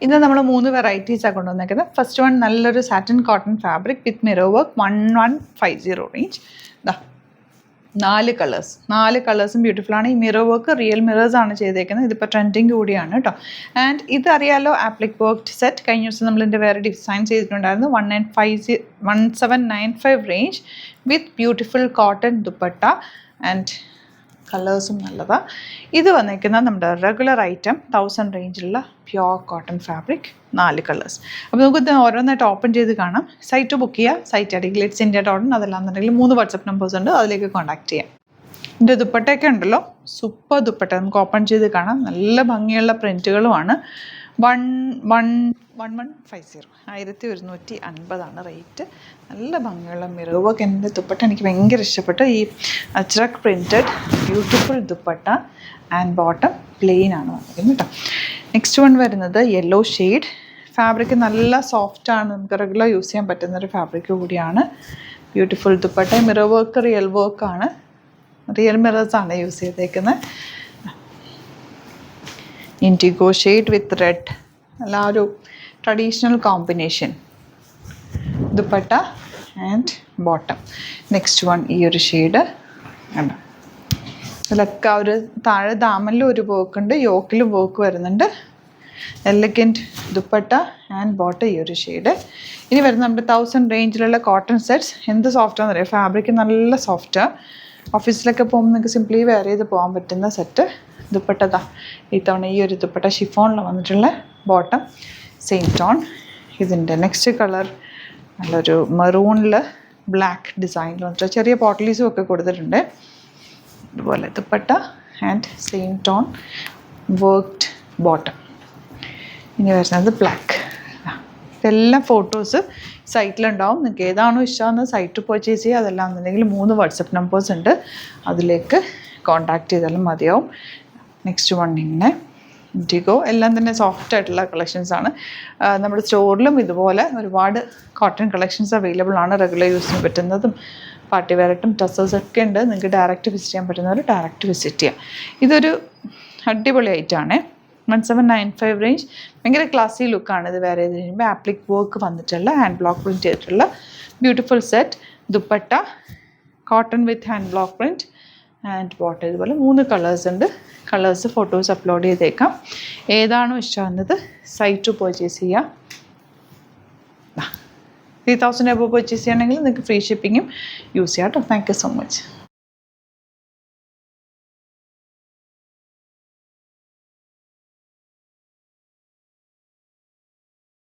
ഇന്ന് നമ്മൾ 3 വെറൈറ്റീസാണ് കൊണ്ടുവന്നേക്കുന്നത്. First one നല്ലൊരു സാറ്റിൻ കോട്ടൺ ഫാബ്രിക് വിത്ത് മിറർ വർക്ക് 1150 റേഞ്ച്. ഇതാ 4 കളേഴ്സ്, 4 കളേഴ്സും ബ്യൂട്ടിഫുൾ ആണ്. ഈ മിറർ വർക്ക് റിയൽ മിറേഴ്സ് ആണ് ചെയ്തേക്കുന്നത്. ഇതിപ്പോൾ ട്രെൻഡിങ് കൂടിയാണ് കേട്ടോ. ആൻഡ് ഇതറിയാലോ, ആപ്ലിക് വർക്ക് സെറ്റ്. കഴിഞ്ഞ ദിവസം നമ്മളിതിൻ്റെ വേറെ ഡിസൈൻ ചെയ്തിട്ടുണ്ടായിരുന്നു. 1795 range with beautiful cotton dupatta and കളേഴ്സും നല്ലതാണ്. ഇത് വന്നിരിക്കുന്നത് നമ്മുടെ റെഗുലർ ഐറ്റം 1000 റേഞ്ചിലുള്ള പ്യുവർ കോട്ടൺ ഫാബ്രിക്, 4 കളേഴ്സ്. അപ്പോൾ നമുക്ക് ഓരോന്നായിട്ട് ഓപ്പൺ ചെയ്ത് കാണാം. സൈറ്റ് ബുക്ക് ചെയ്യുക. Site I D glitzindia.in. അതല്ലാന്നുണ്ടെങ്കിൽ 3 വാട്സപ്പ് നമ്പേഴ്സ് ഉണ്ട്, അതിലേക്ക് കോൺടാക്ട് ചെയ്യാം. ഇതിൻ്റെ ദുപ്പട്ടയൊക്കെ ഉണ്ടല്ലോ, സൂപ്പർ ദുപ്പട്ട. നമുക്ക് ഓപ്പൺ ചെയ്ത് കാണാം. നല്ല ഭംഗിയുള്ള പ്രിൻറ്റുകളുമാണ്. 1150 1150 റേറ്റ്. നല്ല ഭംഗിയുള്ള മിറർ വർക്ക്. എൻ്റെ ദുപ്പട്ട എനിക്ക് ഭയങ്കര ഇഷ്ടപ്പെട്ടു. ഈ Ajrak printed beautiful dupatta and bottom plain ആണ് വന്നിരിക്കുന്നത് കേട്ടോ. നെക്സ്റ്റ് വൺ വരുന്നത് യെല്ലോ ഷെയ്ഡ് ഫാബ്രിക്. നല്ല സോഫ്റ്റാണ്, നമുക്ക് റെഗുലർ യൂസ് ചെയ്യാൻ പറ്റുന്നൊരു ഫാബ്രിക് കൂടിയാണ്. Beautiful dupatta. Mirror work real വർക്കാണ്, റിയൽ മിറേഴ്സാണ് യൂസ് ചെയ്തേക്കുന്നത്. Indigo shade with red. നല്ല ഒരു traditional combination dupatta and bottom. Next one ഈ ഒരു ഷെയ്ഡ് ഉണ്ട്. ഇതിലൊക്കെ ഒരു താഴെ ദാമനിലും ഒരു വർക്ക് ഉണ്ട്, യോക്കിലും വർക്ക് വരുന്നുണ്ട്. എലഗൻറ്റ് ദുപ്പട്ട ആൻഡ് ബോട്ടം ഈ ഒരു ഷെയ്ഡ്. ഇനി വരുന്ന നമ്മുടെ 1000 റേഞ്ചിലുള്ള കോട്ടൺ സെറ്റ്സ്. എന്ത് സോഫ്റ്റാണെന്ന് അറിയാം, ഫാബ്രിക് നല്ല സോഫ്റ്റാണ്. ഓഫീസിലൊക്കെ പോകുമ്പോൾ നിങ്ങൾക്ക് സിംപ്ലി വെയർ ചെയ്ത് പോകാൻ പറ്റുന്ന സെറ്റ്. ദുപ്പട്ടതാ ഇത്തവണ ഈ ഒരു ദുപ്പട്ട ഷിഫോണിൽ വന്നിട്ടുള്ള ബോട്ടം സെയിം ടോൺ. ഇതിൻ്റെ നെക്സ്റ്റ് കളർ നല്ലൊരു മെറൂണിൽ ബ്ലാക്ക് ഡിസൈനിൽ വന്നിട്ട് ചെറിയ പോട്ടലീസും ഒക്കെ കൊടുത്തിട്ടുണ്ട്. അതുപോലെ dupatta and same tone worked bottom. ഇനി വരുന്നത് ബ്ലാക്ക്. ഇതെല്ലാം ഫോട്ടോസ് സൈറ്റിലുണ്ടാവും. നിങ്ങൾക്ക് ഏതാണോ ഇഷ്ടമാണെന്ന് സൈറ്റ് പർച്ചേസ് ചെയ്യുക. അതെല്ലാം എന്നുണ്ടെങ്കിൽ 3 വാട്സപ്പ് നമ്പേഴ്സ് ഉണ്ട്, അതിലേക്ക് കോൺടാക്റ്റ് ചെയ്താലും മതിയാവും. നെക്സ്റ്റ് വൺ ഇങ്ങനെ ഇൻഡിഗോ. എല്ലാം തന്നെ സോഫ്റ്റ് ആയിട്ടുള്ള കളക്ഷൻസാണ്. നമ്മുടെ സ്റ്റോറിലും ഇതുപോലെ ഒരുപാട് കോട്ടൺ കളക്ഷൻസ് അവൈലബിൾ ആണ്. റെഗുലർ യൂസിന് പറ്റുന്നതും പാർട്ടി വെയറായിട്ടും ടസേഴ്സൊക്കെ ഉണ്ട്. നിങ്ങൾക്ക് ഡയറക്റ്റ് വിസിറ്റ് ചെയ്യാൻ പറ്റുന്നവർ ഡയറക്റ്റ് വിസിറ്റ് ചെയ്യാം. ഇതൊരു അടിപൊളി ഐറ്റമാണ്. 1795 റേഞ്ച്. ഭയങ്കര ക്ലാസി ലുക്കാണ്. ഇത് വേറെ ചെയ്ത് കഴിയുമ്പോൾ ആപ്ലിക് വർക്ക് വന്നിട്ടുള്ള ഹാൻഡ് ബ്ലോക്ക് പ്രിൻറ്റ് ചെയ്തിട്ടുള്ള beautiful set. Dupatta cotton with hand block print and bottom. ഇതുപോലെ 3 കളേഴ്സ് ഉണ്ട്. കളേഴ്സ് ഫോട്ടോസ് അപ്ലോഡ് ചെയ്തേക്കാം. ഏതാണോ ഇഷ്ടമാകുന്നത് സൈറ്റ് പർച്ചേസ് ചെയ്യുക. 3000 എബോ പർച്ചേസ് ചെയ്യുകയാണെങ്കിൽ നിങ്ങൾക്ക് ഫ്രീ ഷിപ്പിങ്ങും യൂസ് ചെയ്യാം കേട്ടോ. Thank you so much.